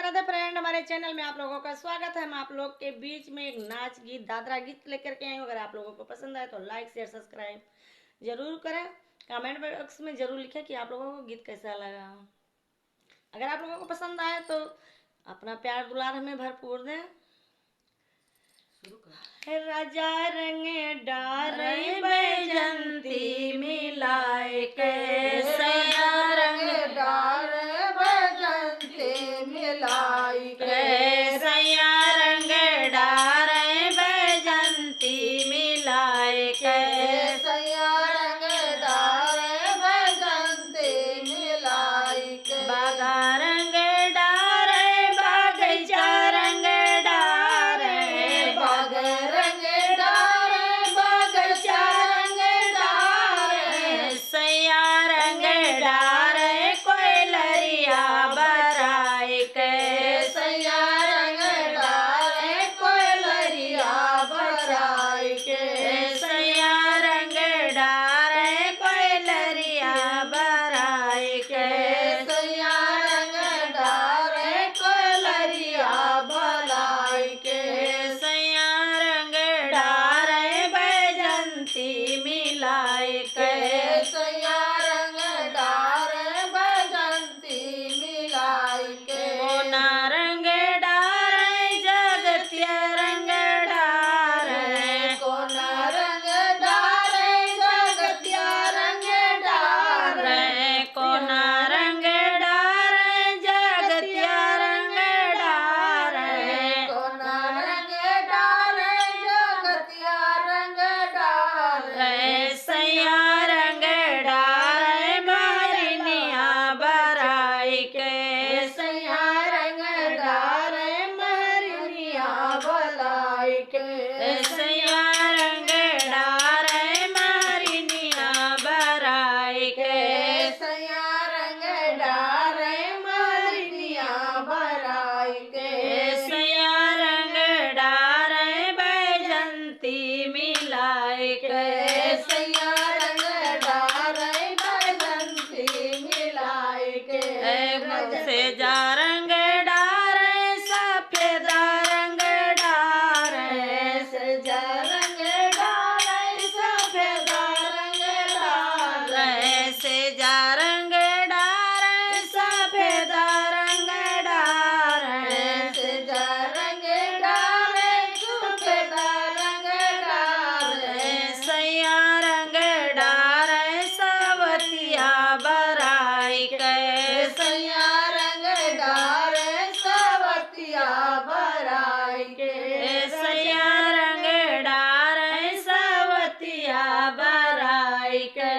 Radhe friend, हमारे channel में आप लोगों का स्वागत है। हम आप लोग के बीच में एक नाच गीत दादरा गीत लेकर के आए हूँ। अगर आप लोगों को पसंद आए तो लाइक शेयर सब्सक्राइब जरूर करें। कमेंट बॉक्स में जरूर लिखें कि आप लोगों को गीत कैसा लगा। अगर आप लोगों को पसंद आए तो अपना प्यार दुलार हमें भरपूर दें। राजा रंग डारे बैजंती मिलाए के सैया रंग डारे बैजंती मिलाई के सैया रंग डारे बैजंती मिलाए के सैया रंग डारे बैजंती मिलाई के बागा रंग डारे बागैचा रंग डारे बाग रंग डारे बगीचा रंग डारे सैया रंग डारे कोयलरिया बराई के सैया रंग डारे कोयलरिया बराई के सैया रंग डारे कोयलरिया बराई के सैया रंग डारे कोयलरिया बलाई के सैया रंग डारे बैजंती मिलाई के सैया रंग डारे बजंती मिलाई के कोना रंग डारे जगतिया रंग डारे कोन रंग डारे जगतिया रंग डारे कोना रंग डारे जगतिया रंग डारे कोन रंग डारे जगतिया रंग डारे सैया रंग डारे मारिनिया बराई के सैया रंग डारे मरिया भलाई के सैया रंग डारे मारिनिया बराई के सैया रंग डारे मरिया भलाई के सैया रंग डारे बैजंती मिलाई के सैया रंग डारे बजंती मिलाई के से जा रंग डारे सफेद रंग डारे सजा रंग डारे सफेद रंग डारे से जा रंग डारे सफेद रंग डारे सजा रंग डारे सफेद रंग डारे सैया रंग डारे सवतिया बराई के सैया रंग डारे सवतिया बराई के सैया रंग डारे सवतिया बराई के